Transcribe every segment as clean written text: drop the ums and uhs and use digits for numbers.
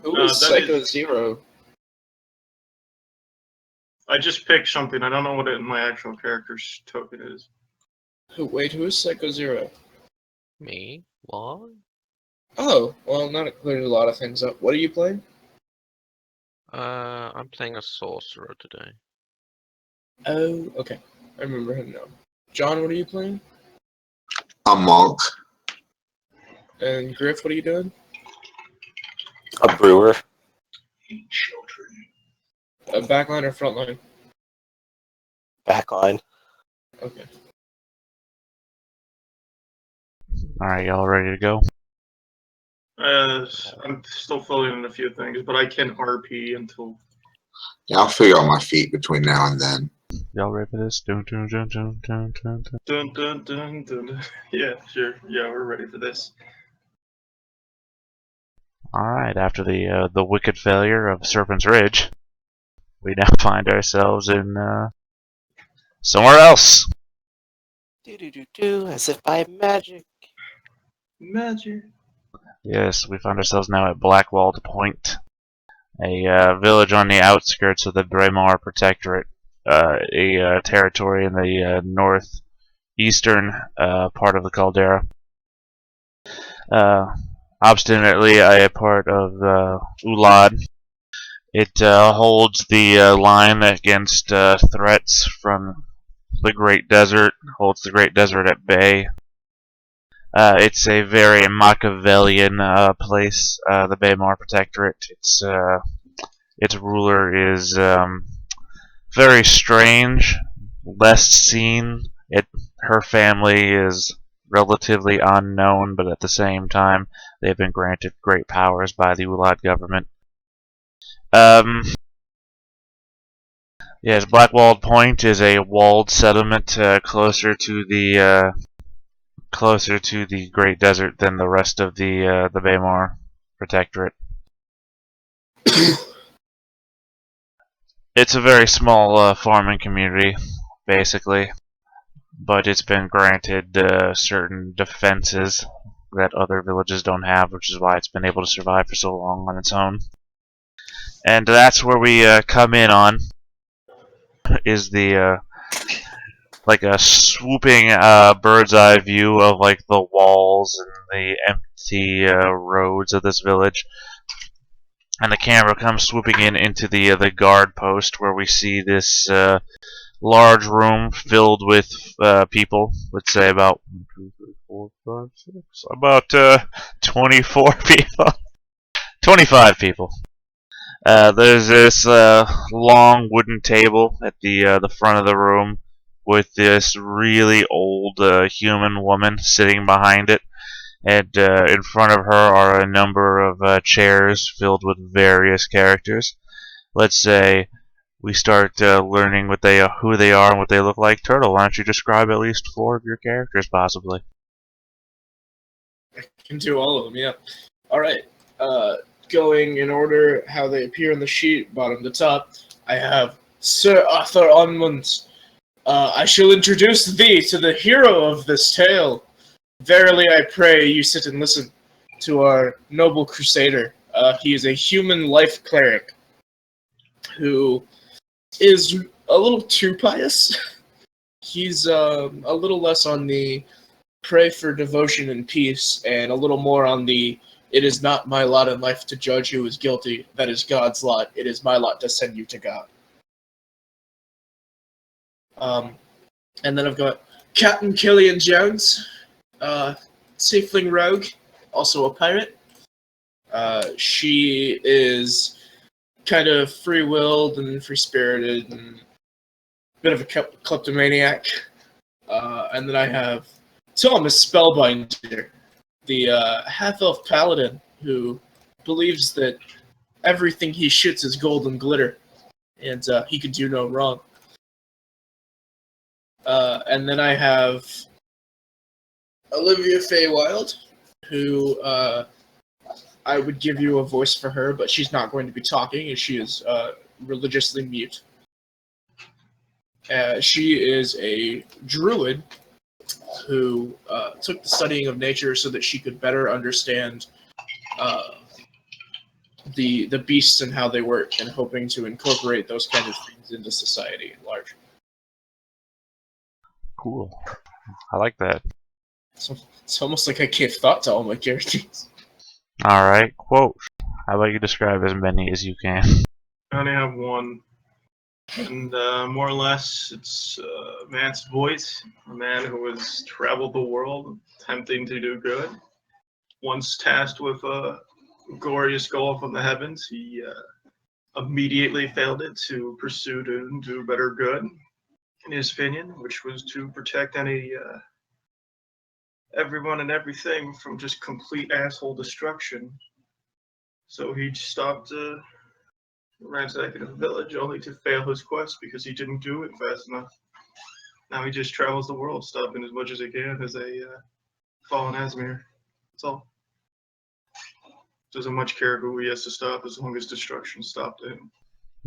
Who is That Psycho is. Zero? I just picked something. I don't know what my actual character's token is. Who is Psycho Zero? Me? What? Oh, well, not cleared a lot of things up. What are you playing? I'm playing a sorcerer today. Oh, okay. I remember him now. John, what are you playing? A monk. And Griff, what are you doing? A brewer. Children. Backline or frontline? Backline. Okay. Alright, y'all ready to go? I'm still filling in a few things, but I can RP until. Yeah, I'll figure out my feet between now and then. Y'all ready for this? Dun, dun, dun, dun, dun, dun, dun. Dun, dun, dun, dun. Yeah, sure. Yeah, we're ready for this. Alright, after the wicked failure of Serpent's Ridge, we now find ourselves in somewhere else. Do as if by magic. Magic. Yes, we find ourselves now at Blackwald Point, a village on the outskirts of the Braemar Protectorate, a territory in the northeastern part of the Caldera. Obstinately a part of Ulad. It holds the line against threats from the Great Desert, holds the Great Desert at bay. It's a very Machiavellian place, the Baymar Protectorate. Its ruler is very strange, less seen. Her family is relatively unknown, but at the same time, they've been granted great powers by the Ulad government. Yes, Blackwald Point is a walled settlement closer to the Great Desert than the rest of the Baymar Protectorate. It's a very small farming community, basically, but it's been granted certain defenses that other villages don't have, which is why it's been able to survive for so long on its own. And that's where we come in on, is the like a swooping bird's eye view of like the walls and the empty roads of this village, and the camera comes swooping in into the guard post, where we see this large room filled with people. Let's say about 1, 2, 3, 4, 5, 6, about 24 people, 25 people. There's this long wooden table at the front of the room, with this really old human woman sitting behind it, and in front of her are a number of chairs filled with various characters. Let's say we start learning who they are and what they look like. Turtle, why don't you describe at least 4 of your characters, possibly? I can do all of them, yeah. Alright, going in order how they appear on the sheet, bottom to top, I have Sir Arthur Onmund. I shall introduce thee to the hero of this tale. Verily I pray you sit and listen to our noble crusader. He is a human life cleric who is a little too pious. He's a little less on the pray for devotion and peace, and a little more on the it is not my lot in life to judge who is guilty. That is God's lot. It is my lot to send you to God. And then I've got Captain Killian Jones, Tiefling Rogue, also a pirate. She is kind of free-willed and free-spirited and a bit of a kleptomaniac. And then I have Thomas Spellbinder, the half-elf paladin who believes that everything he shoots is gold and glitter, and he can do no wrong. And then I have Olivia Faywild, who I would give you a voice for her, but she's not going to be talking, as she is religiously mute. She is a druid who took the studying of nature so that she could better understand the beasts and how they work, and hoping to incorporate those kind of things into society at large. Cool. I like that. So it's almost like I gave thought to all my characters. Alright, quote. How about you describe as many as you can? I only have one. And more or less, it's a man's voice, a man who has traveled the world, attempting to do good. Once tasked with a glorious goal from the heavens, he immediately failed it to pursue to do better good, in his opinion, which was to protect everyone and everything from just complete asshole destruction. So he stopped ransacking a village only to fail his quest because he didn't do it fast enough. Now he just travels the world, stopping as much as he can as a fallen Asmir. That's all. Doesn't much care who he has to stop as long as destruction stopped him.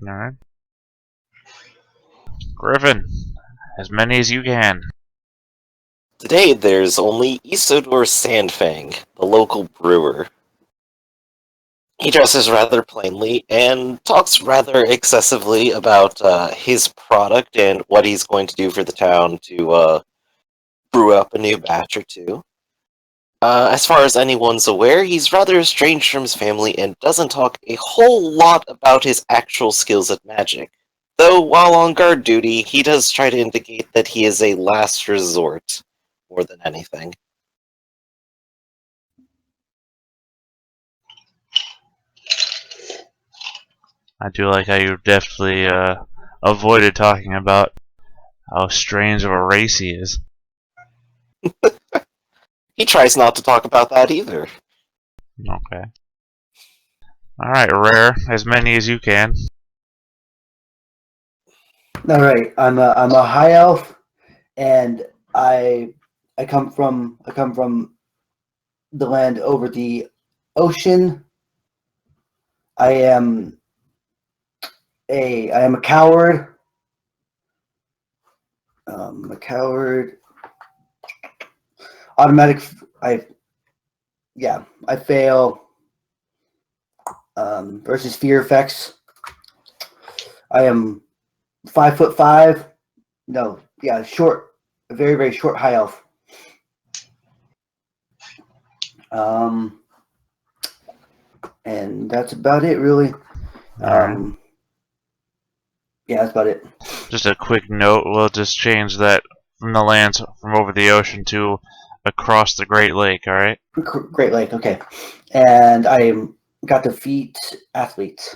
Alright. Griffin, as many as you can. Today there's only Isidore Sandfang, the local brewer. He dresses rather plainly and talks rather excessively about his product and what he's going to do for the town to brew up a new batch or two. As far as anyone's aware, he's rather estranged from his family and doesn't talk a whole lot about his actual skills at magic. Though while on guard duty, he does try to indicate that he is a last resort, more than anything. I do like how you deftly avoided talking about how strange of a race he is. He tries not to talk about that either. Okay. Alright, Rare, as many as you can. All right, I'm a high elf, and I come from the land over the ocean. I am a coward. A coward. Automatic. I fail. Versus fear effects. I am 5'5". No, yeah, short, a very, very short high elf. And that's about it, really. Alright. Yeah, that's about it. Just a quick note, we'll just change that from the lands from over the ocean to across the Great Lake, alright? Great Lake, okay. And I got to feet athletes.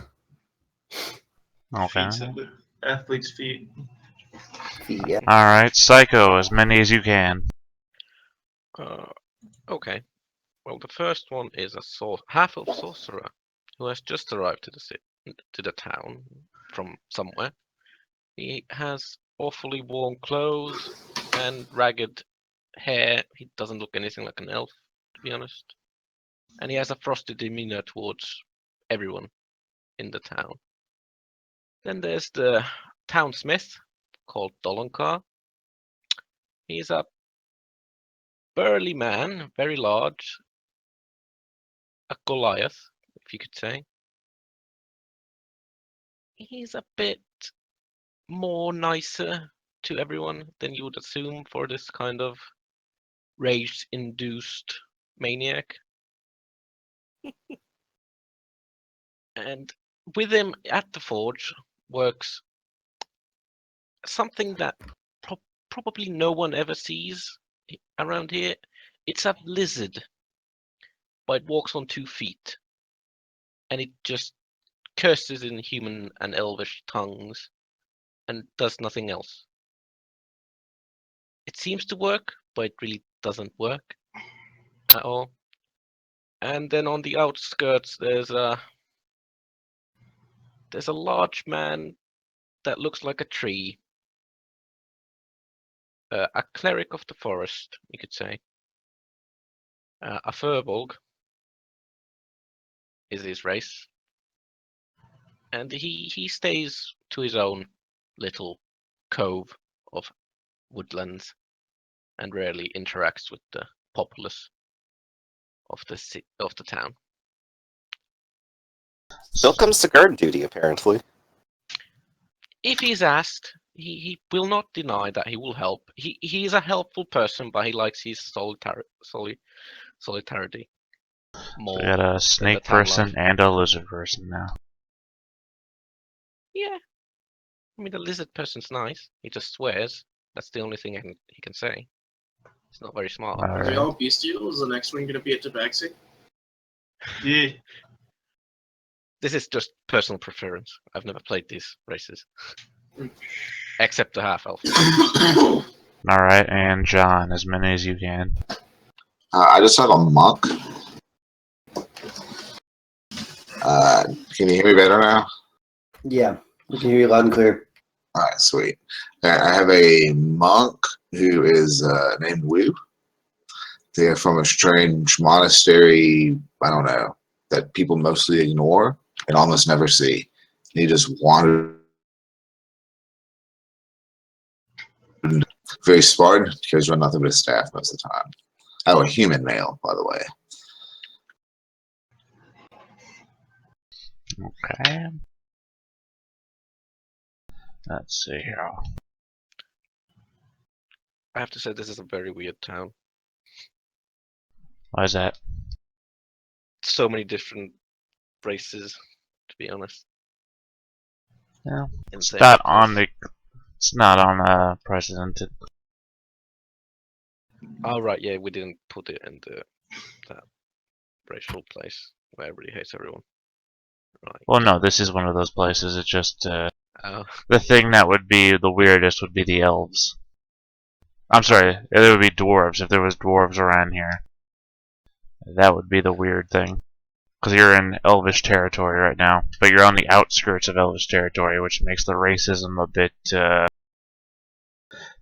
Okay. Feet, athlete's feet. Yeah. Alright, Psycho, as many as you can. Okay. Well, the first one is a half-elf sorcerer who has just arrived to the town from somewhere. He has awfully worn clothes and ragged hair. He doesn't look anything like an elf, to be honest. And he has a frosty demeanor towards everyone in the town. Then there's the townsmith called Dolonkar. He's a burly man, very large, a Goliath, if you could say. He's a bit more nicer to everyone than you would assume for this kind of rage-induced maniac. And with him at the forge works something that probably no one ever sees around here. It's a lizard, but it walks on 2 feet, and it just curses in human and elvish tongues and does nothing else. It seems to work, but it really doesn't work at all. And then on the outskirts, there's a large man that looks like a tree. A cleric of the forest, you could say. A furbolg is his race. And he stays to his own little cove of woodlands and rarely interacts with the populace of the town. Still comes to guard duty, apparently. If he's asked, he will not deny that he will help. He is a helpful person, but he likes his solidarity more. We got a the snake town person life. and a lizard person now. Yeah, I mean the lizard person's nice. He just swears. That's the only thing he can say. He's not very smart. Are we Alright. all bestial? Is the next one going to be a tabaxi? Yeah. This is just personal preference. I've never played these races, Mm. except the half elf. Alright, and John, as many as you can. I just have a monk. Can you hear me better now? Yeah, we can hear you loud and clear. All right, sweet. I have a monk who is named Wu. They're from a strange monastery, I don't know, that people mostly ignore and almost never see. He just wandered. Very Spartan, carries around nothing but his staff most of the time. Oh, a human male, by the way. Okay. Let's see here. I have to say this is a very weird town. Why is that? So many different races, to be honest. Yeah, It's Insane not place. on the. It's not on precedented. Oh right, yeah, we didn't put it in that racial place where everybody hates everyone. Right. Well, no, this is one of those places. It's just Oh, the thing that would be the weirdest would be the elves. I'm sorry, there would be dwarves if there was dwarves around here. That would be the weird thing. Because you're in elvish territory right now, but you're on the outskirts of elvish territory, which makes the racism a bit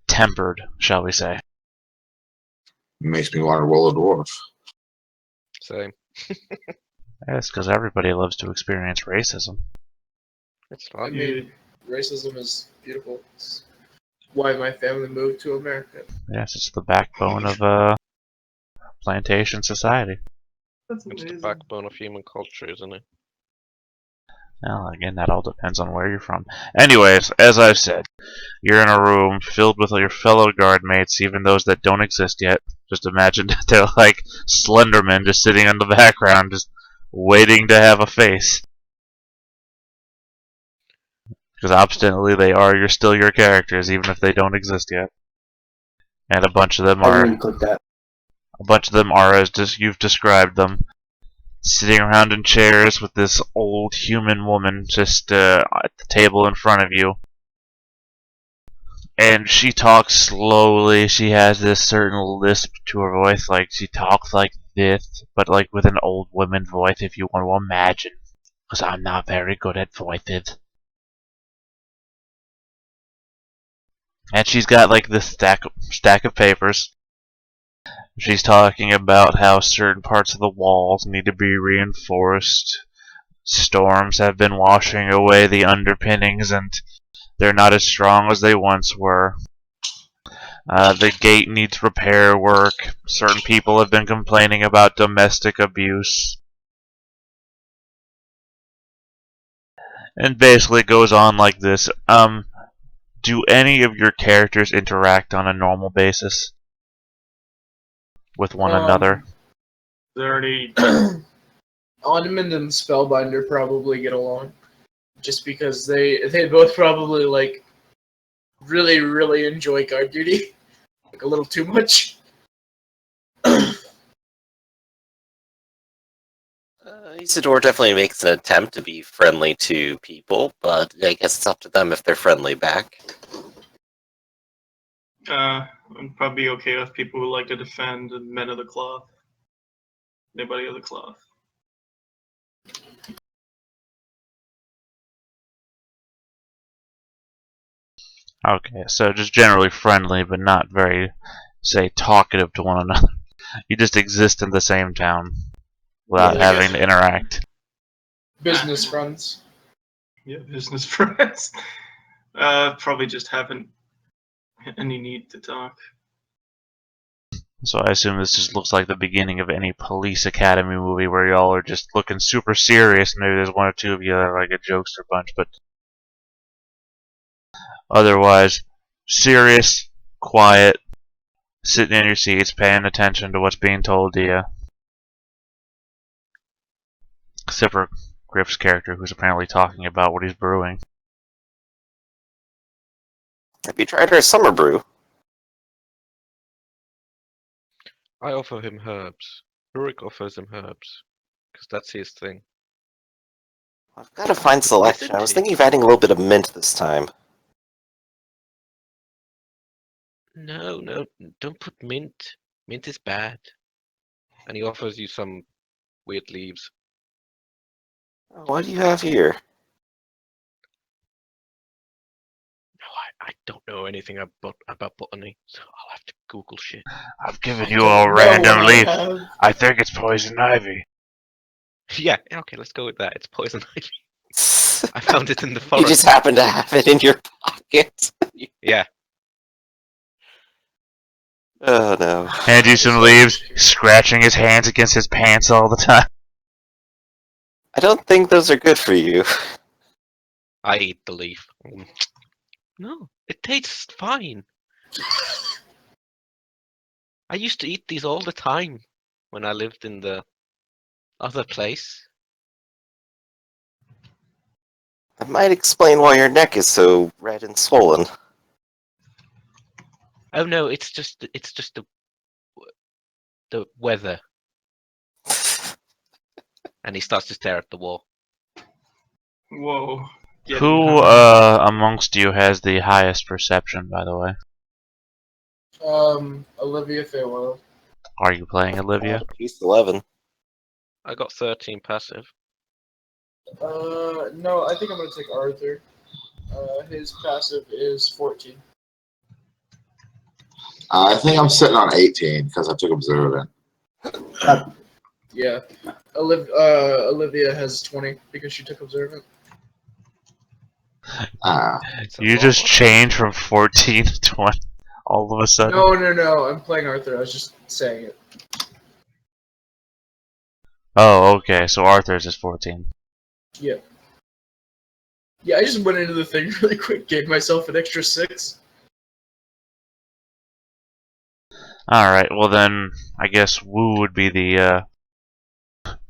tempered, shall we say. Makes me want to roll a dwarf. same. That's because everybody loves to experience racism. It's I fun. mean, racism is beautiful. It's why my family moved to America. Yes, it's the backbone of plantation society. That's It's the amazing. backbone of human culture, isn't it? Well, again, that all depends on where you're from. Anyways, as I've said, you're in a room filled with your fellow guard mates, even those that don't exist yet. Just imagine that they're like Slendermen just sitting in the background, just waiting to have a face. Because obstinately, they are still your characters, even if they don't exist yet. And a bunch of them I didn't are mean to click that. as you've described them, sitting around in chairs with this old human woman just at the table in front of you. And she talks slowly. She has this certain lisp to her voice, like she talks like this, but like with an old woman voice, if you want to imagine. Because I'm not very good at voices. And she's got like this stack of papers. She's talking about how certain parts of the walls need to be reinforced. Storms have been washing away the underpinnings, and they're not as strong as they once were. The gate needs repair work. Certain people have been complaining about domestic abuse. And basically goes on like this. Do any of your characters interact on a normal basis with one another? 30. Oddmund and Spellbinder probably get along, just because they both probably like really enjoy guard duty, like a little too much. Isidore definitely makes an attempt to be friendly to people, but I guess it's up to them if they're friendly back. I'm probably okay with people who like to defend and men of the cloth. Anybody of the cloth. Okay, so just generally friendly, but not very, say, talkative to one another. You just exist in the same town without Yeah, I having guess. to interact. Business friends. Yeah, business friends. Probably just haven't any need to talk. So I assume this just looks like the beginning of any police academy movie where y'all are just looking super serious. Maybe there's one or two of you that are like a jokester bunch, but otherwise, serious, quiet, sitting in your seats, paying attention to what's being told to you. Except for Griff's character, who's apparently talking about what he's brewing. Have you tried our summer brew? I offer him herbs. Rurik offers him herbs. Because that's his thing. I've got to find selection. I was thinking of adding a little bit of mint this time. No, don't put mint. Mint is bad. And he offers you some weird leaves. What do you have here? No, I don't know anything about botany, so I'll have to Google shit. I've given you all random leaf. I think it's poison ivy. Yeah, okay, let's go with that. It's poison ivy. I found it in the You forest. just happen to have it in your pocket. Yeah. Oh no. Hand you some leaves, scratching his hands against his pants all the time. I don't think those are good for you. I eat the leaf. No, it tastes fine. I used to eat these all the time when I lived in the other place. That might explain why your neck is so red and swollen. Oh no, it's just the weather. And he starts to stare at the wall. Whoa. Who amongst you has the highest perception, by the way? Olivia Fairwell. Are you playing Olivia? He's 11. I got 13 passive. No, I think I'm gonna take Arthur. His passive is 14. I think I'm sitting on 18 because I took observant. Yeah. Olivia has 20 because she took observant. It's a You lot. just change from 14 to 20 all of a sudden? No. I'm playing Arthur. I was just saying it. Oh, okay, so Arthur's is 14. Yeah. Yeah, I just went into the thing really quick, gave myself an extra 6. Alright, well then, I guess Wu would be the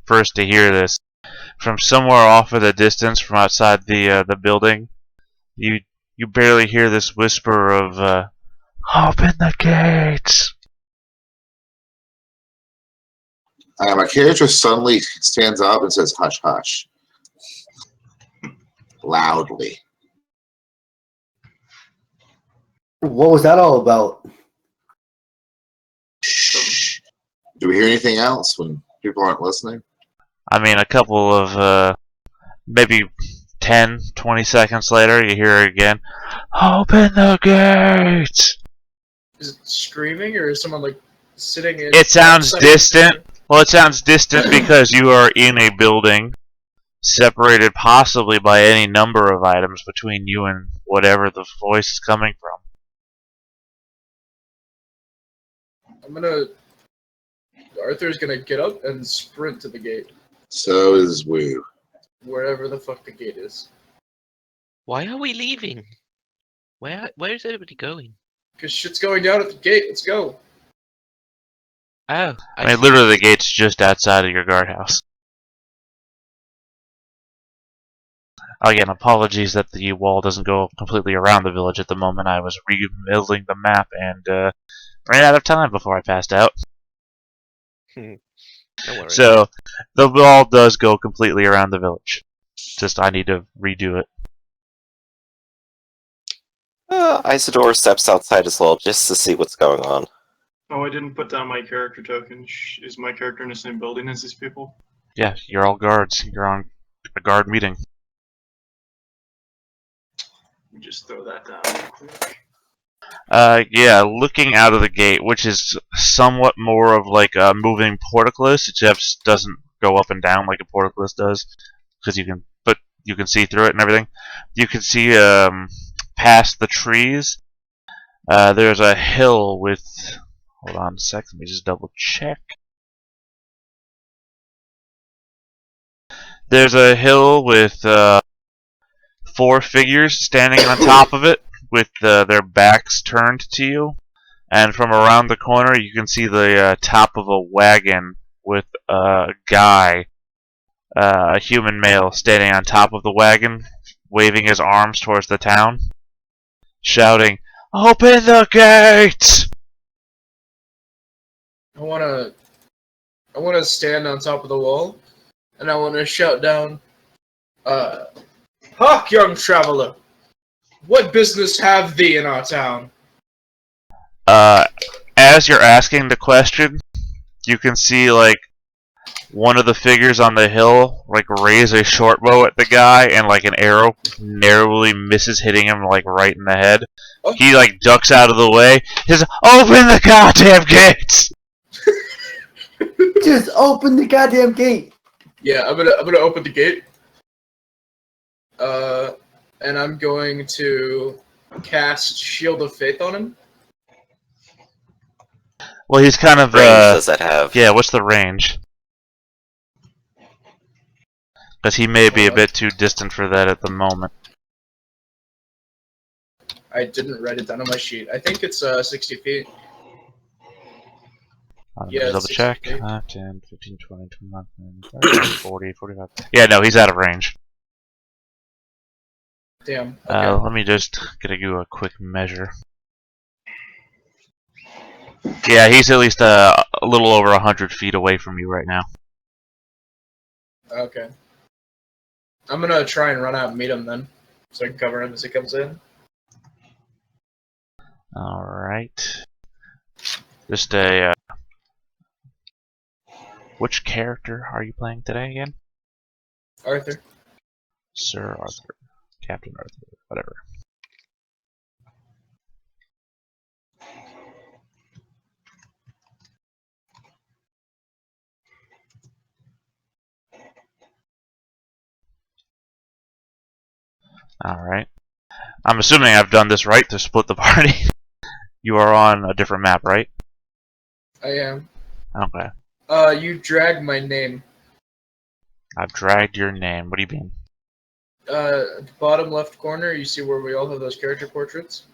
first to hear this. From somewhere off in the distance, from outside the building, you barely hear this whisper of, open the gates! My character suddenly stands up and says, hush, hush. Loudly. What was that all about? Shh. Do we hear anything else when people aren't listening? I mean, a couple of, maybe 10, 20 seconds later, you hear it again. Open the gates! Is it screaming or is someone like sitting in? It sounds outside- distant. Well, it sounds distant because you are in a building separated possibly by any number of items between you and whatever the voice is coming from. Arthur's gonna get up and sprint to the gate, So is Wu. wherever the fuck the gate is. Why are we leaving? Where is everybody going? Cause shit's going down at the gate. Let's go. Oh, I mean, literally, the gate's just outside of your guardhouse. Again, apologies that the wall doesn't go completely around the village at the moment. I was rebuilding the map and ran out of time before I passed out. Don't worry. So, the wall does go completely around the village. Just, I need to redo it. Isidore steps outside as well, just to see what's going on. Oh, I didn't put down my character token. Is my character in the same building as these people? Yeah, you're all guards. You're on a guard meeting. Let me just throw that down real quick. Yeah, looking out of the gate, which is somewhat more of like a moving portcullis. It just doesn't go up and down like a portcullis does, because you can see through it and everything. You can see past the trees. There's a hill with Hold on a sec. Let me just double check. There's a hill with 4 figures standing on top of it with their backs turned to you. And from around the corner, you can see the top of a wagon with a guy, a human male, standing on top of the wagon, waving his arms towards the town, shouting, "Open the gates!" I wanna stand on top of the wall, and I wanna shout down, "Hark, young traveler! What business have thee in our town?" As you're asking the question, you can see like one of the figures on the hill like raise a short bow at the guy, and like an arrow narrowly misses hitting him like right in the head. Oh. He like ducks out of the way. He says, "Open the goddamn gates!" Just open the goddamn gate. Yeah, I'm gonna open the gate. And I'm going to cast Shield of Faith on him. Well, he's kind of Range does that have? yeah. What's the range? Because he may be a bit too distant for that at the moment. I didn't write it down on my sheet. I think it's 60 feet. Yeah, Double it's check. 60 feet. 10, 15, 20, 21, 30, 40, 45. Yeah, no, he's out of range. Damn. Okay. Let me just do a quick measure. Yeah, he's at least a little over 100 feet away from you right now. Okay. I'm gonna try and run out and meet him then, so I can cover him as he comes in. Alright. Just a... which character are you playing today again? Arthur. Sir Arthur. Captain Arthur. Whatever. Alright. I'm assuming I've done this right to split the party. You are on a different map, right? I am. Okay. You dragged my name. I've dragged your name. What do you mean? At the bottom left corner, you see where we all have those character portraits?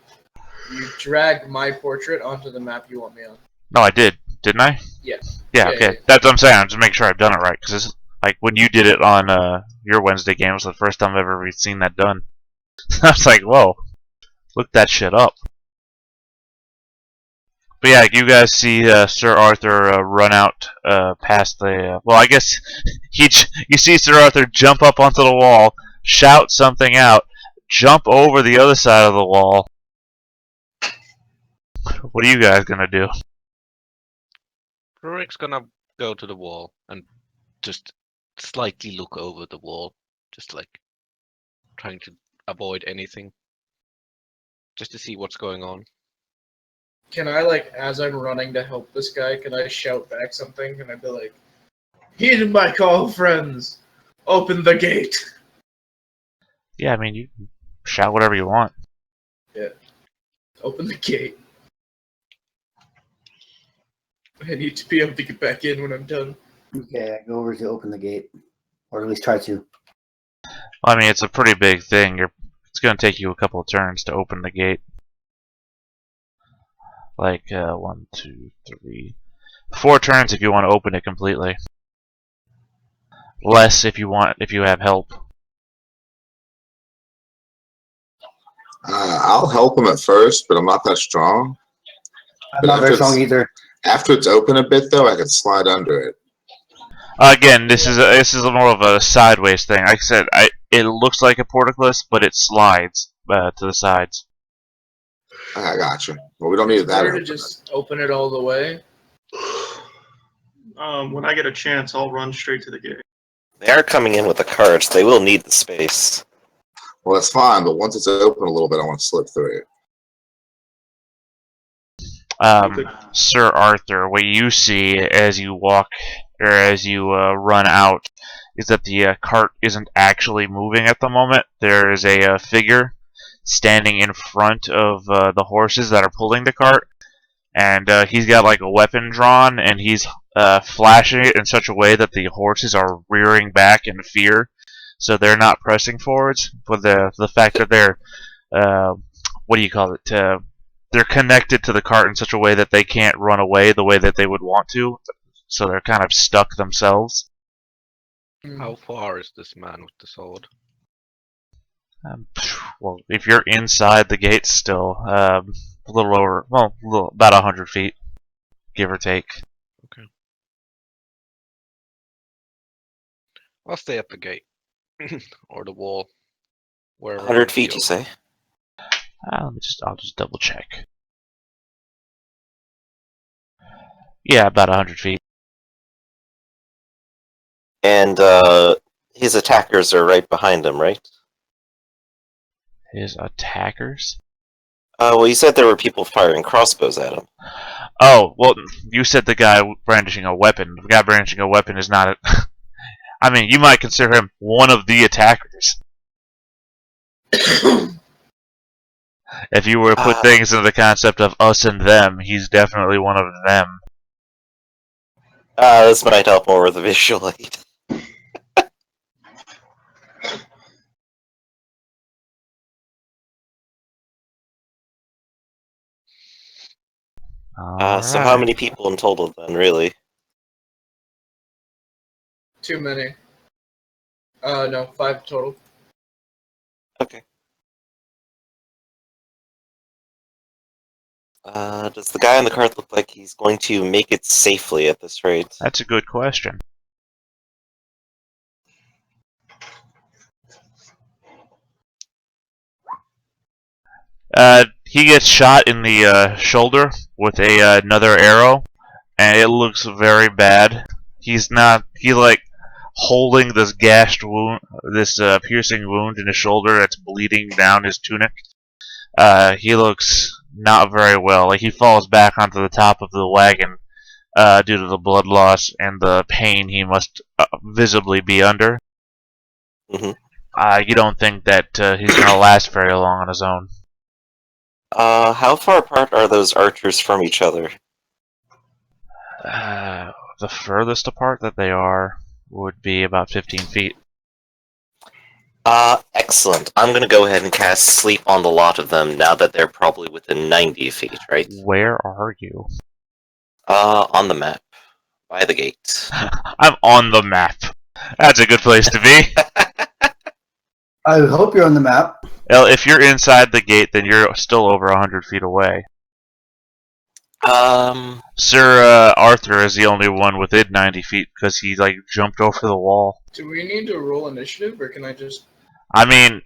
You drag my portrait onto the map you want me on. No, I did. Didn't I? Yeah. Yeah, Yeah, okay. yeah. That's what I'm saying. I'm just making sure I've done it right. Because like when you did it on your Wednesday game, it was the first time I've ever seen that done. I was like, whoa. Look that shit up. But yeah, you guys see Sir Arthur run out past the... well, I guess you see Sir Arthur jump up onto the wall, shout something out, jump over the other side of the wall. What are you guys gonna do? Rurik's gonna go to the wall and just slightly look over the wall, just like trying to avoid anything, just to see what's going on. Can I, like, as I'm running to help this guy, can I shout back something? Can I be like, "Heed my call, friends! Open the gate!" Yeah, I mean, you can shout whatever you want. Yeah. Open the gate. I need to be able to get back in when I'm done. Okay, I go over to open the gate. Or at least try to. I mean, it's a pretty big thing. It's gonna take you a couple of turns to open the gate. Like, 1, 2, 3... 4 turns if you want to open it completely. Less if you have help. I'll help him at first, but I'm not that strong. I'm not very strong either. After it's open a bit, though, I can slide under it. Again, this is more of a sideways thing. Like I said, it looks like a portcullis, but it slides to the sides. I gotcha. Well, we don't need that. Better to just open it all the way. When I get a chance, I'll run straight to the gate. They are coming in with the carts. They will need the space. Well, that's fine, but once it's open a little bit, I want to slip through it. Sir Arthur, what you see as you walk, or as you run out, is that the cart isn't actually moving at the moment. There is a figure standing in front of the horses that are pulling the cart, and he's got like a weapon drawn, and he's flashing it in such a way that the horses are rearing back in fear, so they're not pressing forwards. But the fact that they're what do you call it? They're connected to the cart in such a way that they can't run away the way that they would want to, so they're kind of stuck themselves. How far is this man with the sword? Well, if you're inside the gate still, a little over, well, about 100 feet, give or take. Okay. I'll stay at the gate. Or the wall. Wherever 100 feet, you say? I'll just double check. Yeah, about 100 feet. And his attackers are right behind him, right? His attackers? Well, you said there were people firing crossbows at him. Oh, well, you said the guy brandishing a weapon. The guy brandishing a weapon is not a... I mean, you might consider him one of the attackers. If you were to put things into the concept of us and them, he's definitely one of them. This might help more with the visual aid. So how many people in total then, really? Too many. No, 5 total. Okay. Does the guy on the cart look like he's going to make it safely at this rate? That's a good question. He gets shot in the shoulder with another arrow, and it looks very bad. He's like holding this gashed wound, this piercing wound in his shoulder that's bleeding down his tunic. He looks not very well. Like he falls back onto the top of the wagon due to the blood loss and the pain he must visibly be under. Mm-hmm. You don't think that he's going to last very long on his own. How far apart are those archers from each other? The furthest apart that they are would be about 15 feet. Excellent. I'm gonna go ahead and cast Sleep on the lot of them now that they're probably within 90 feet, right? Where are you? On the map. By the gate. I'm on the map. That's a good place to be. I hope you're on the map. Well, if you're inside the gate, then you're still over 100 feet away. Sir Arthur is the only one within 90 feet because he like jumped over the wall. Do we need to roll initiative, or can I just... I mean,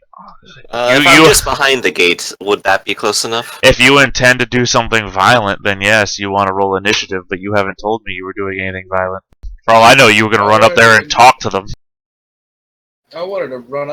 if I'm just behind the gate, would that be close enough? If you intend to do something violent, then yes, you want to roll initiative, but you haven't told me you were doing anything violent. For all I know, you were going to run up there and talk to them. I wanted to run up